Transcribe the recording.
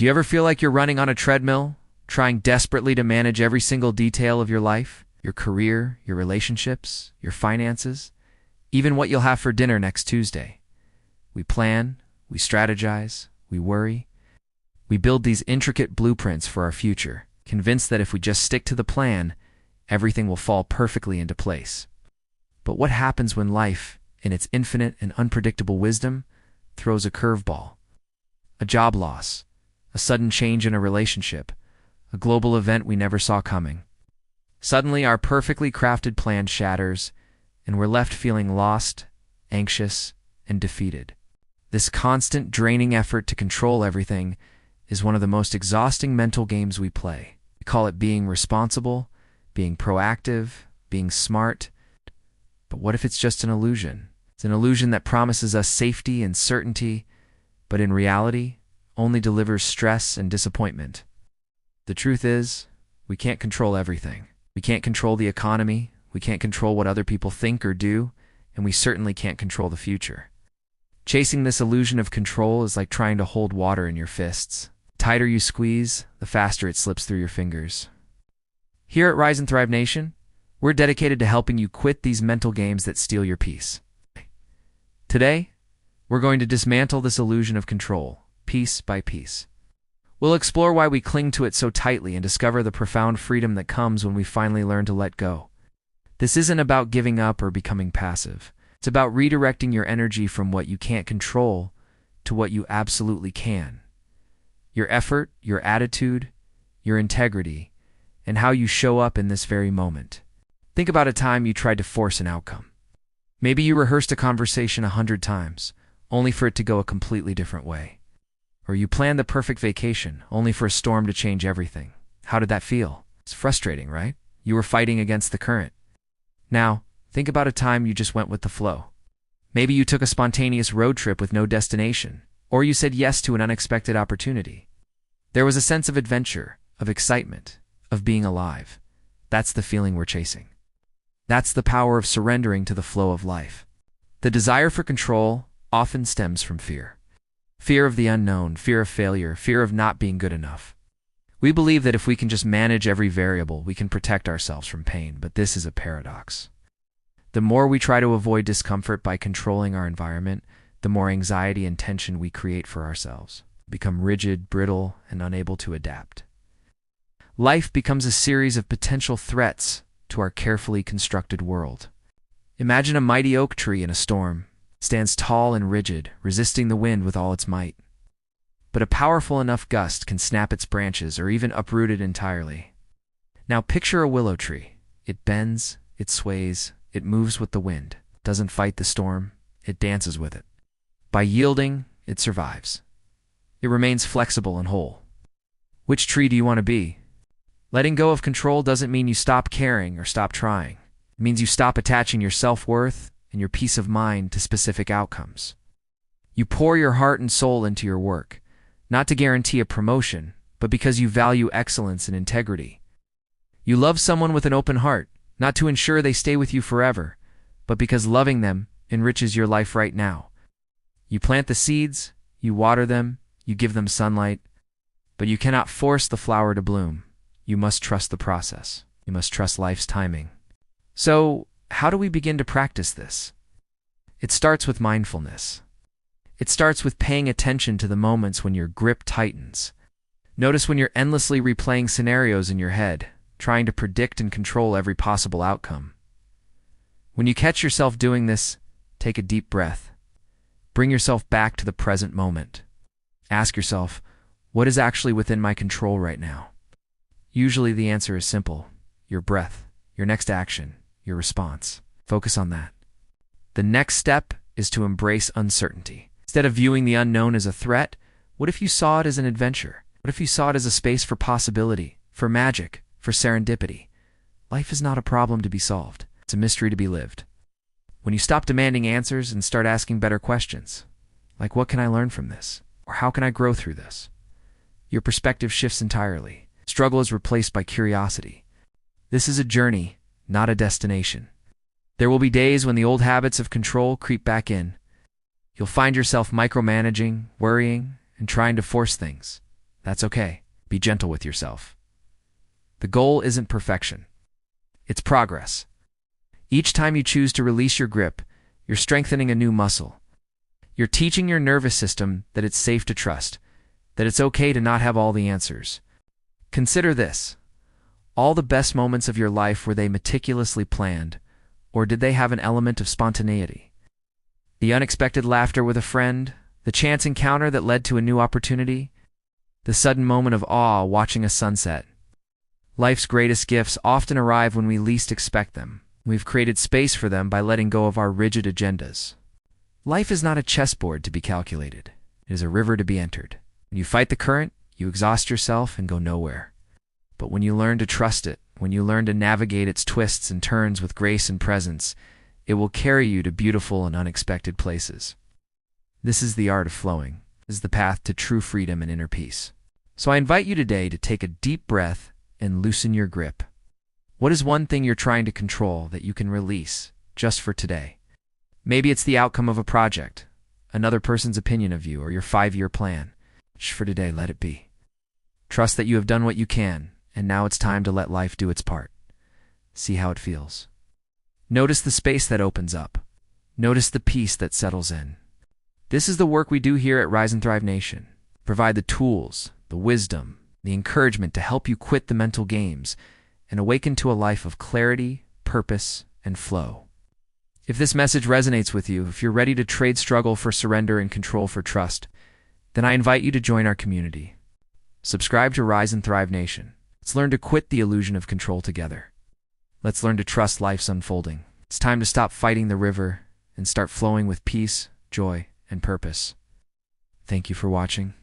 Do you ever feel like you're running on a treadmill, trying desperately to manage every single detail of your life, your career, your relationships, your finances, even what you'll have for dinner next Tuesday? We plan, we strategize, we worry. We build these intricate blueprints for our future, convinced that if we just stick to the plan, everything will fall perfectly into place. But what happens when life, in its infinite and unpredictable wisdom, throws a curveball? A job loss, a sudden change in a relationship, a global event we never saw coming. Suddenly, our perfectly crafted plan shatters, and we're left feeling lost, anxious, and defeated. This constant, draining effort to control everything is one of the most exhausting mental games we play. We call it being responsible, being proactive, being smart. But what if it's just an illusion? It's an illusion that promises us safety and certainty, but in reality, only delivers stress and disappointment. The truth is, we can't control everything. We can't control the economy, we can't control what other people think or do, and we certainly can't control the future. Chasing this illusion of control is like trying to hold water in your fists. The tighter you squeeze, the faster it slips through your fingers. Here at Rise and Thrive Nation, we're dedicated to helping you quit these mental games that steal your peace. Today, we're going to dismantle this illusion of control, piece by piece. We'll explore why we cling to it so tightly and discover the profound freedom that comes when we finally learn to let go. This isn't about giving up or becoming passive. It's about redirecting your energy from what you can't control to what you absolutely can. Your effort, your attitude, your integrity, and how you show up in this very moment. Think about a time you tried to force an outcome. Maybe you rehearsed a conversation 100 times, only for it to go a completely different way. Or you planned the perfect vacation, only for a storm to change everything. How did that feel? It's frustrating, right? You were fighting against the current. Now, think about a time you just went with the flow. Maybe you took a spontaneous road trip with no destination, or you said yes to an unexpected opportunity. There was a sense of adventure, of excitement, of being alive. That's the feeling we're chasing. That's the power of surrendering to the flow of life. The desire for control often stems from fear. Fear of the unknown, fear of failure, fear of not being good enough. We believe that if we can just manage every variable, we can protect ourselves from pain, but this is a paradox. The more we try to avoid discomfort by controlling our environment, the more anxiety and tension we create for ourselves. Become rigid, brittle, and unable to adapt. Life becomes a series of potential threats to our carefully constructed world. Imagine a mighty oak tree in a storm. It stands tall and rigid, resisting the wind with all its might. But a powerful enough gust can snap its branches or even uproot it entirely. Now picture a willow tree. It bends, it sways, it moves with the wind. It doesn't fight the storm, it dances with it. By yielding, it survives. It remains flexible and whole. Which tree do you want to be? Letting go of control doesn't mean you stop caring or stop trying. It means you stop attaching your self-worth and your peace of mind to specific outcomes. You pour your heart and soul into your work, not to guarantee a promotion, but because you value excellence and integrity. You love someone with an open heart, not to ensure they stay with you forever, but because loving them enriches your life right now. You plant the seeds, you water them, you give them sunlight, but you cannot force the flower to bloom. You must trust the process. You must trust life's timing. So, how do we begin to practice this? It starts with mindfulness. It starts with paying attention to the moments when your grip tightens. Notice when you're endlessly replaying scenarios in your head, trying to predict and control every possible outcome. When you catch yourself doing this, take a deep breath. Bring yourself back to the present moment. Ask yourself, what is actually within my control right now? Usually the answer is simple: your breath, your next action, your response. Focus on that. The next step is to embrace uncertainty. Instead of viewing the unknown as a threat, what if you saw it as an adventure? What if you saw it as a space for possibility, for magic, for serendipity? Life is not a problem to be solved. It's a mystery to be lived. When you stop demanding answers and start asking better questions, like what can I learn from this? Or how can I grow through this? Your perspective shifts entirely. Struggle is replaced by curiosity. This is a journey, not a destination. There will be days when the old habits of control creep back in. You'll find yourself micromanaging, worrying, and trying to force things. That's okay. Be gentle with yourself. The goal isn't perfection. It's progress. Each time you choose to release your grip, you're strengthening a new muscle. You're teaching your nervous system that it's safe to trust, that it's okay to not have all the answers. Consider this. All the best moments of your life, were they meticulously planned, or did they have an element of spontaneity? The unexpected laughter with a friend, the chance encounter that led to a new opportunity, the sudden moment of awe watching a sunset. Life's greatest gifts often arrive when we least expect them. We've created space for them by letting go of our rigid agendas. Life is not a chessboard to be calculated. It is a river to be entered. When you fight the current, you exhaust yourself and go nowhere. But when you learn to trust it, when you learn to navigate its twists and turns with grace and presence, it will carry you to beautiful and unexpected places. This is the art of flowing. This is the path to true freedom and inner peace. So I invite you today to take a deep breath and loosen your grip. What is one thing you're trying to control that you can release just for today? Maybe it's the outcome of a project, another person's opinion of you, or your 5-year plan. Just for today, let it be. Trust that you have done what you can, and now it's time to let life do its part. See how it feels. Notice the space that opens up. Notice the peace that settles in. This is the work we do here at Rise and Thrive Nation. Provide the tools, the wisdom, the encouragement to help you quit the mental games and awaken to a life of clarity, purpose, and flow. If this message resonates with you, if you're ready to trade struggle for surrender and control for trust, then I invite you to join our community. Subscribe to Rise and Thrive Nation. Let's learn to quit the illusion of control together. Let's learn to trust life's unfolding. It's time to stop fighting the river and start flowing with peace, joy, and purpose. Thank you for watching.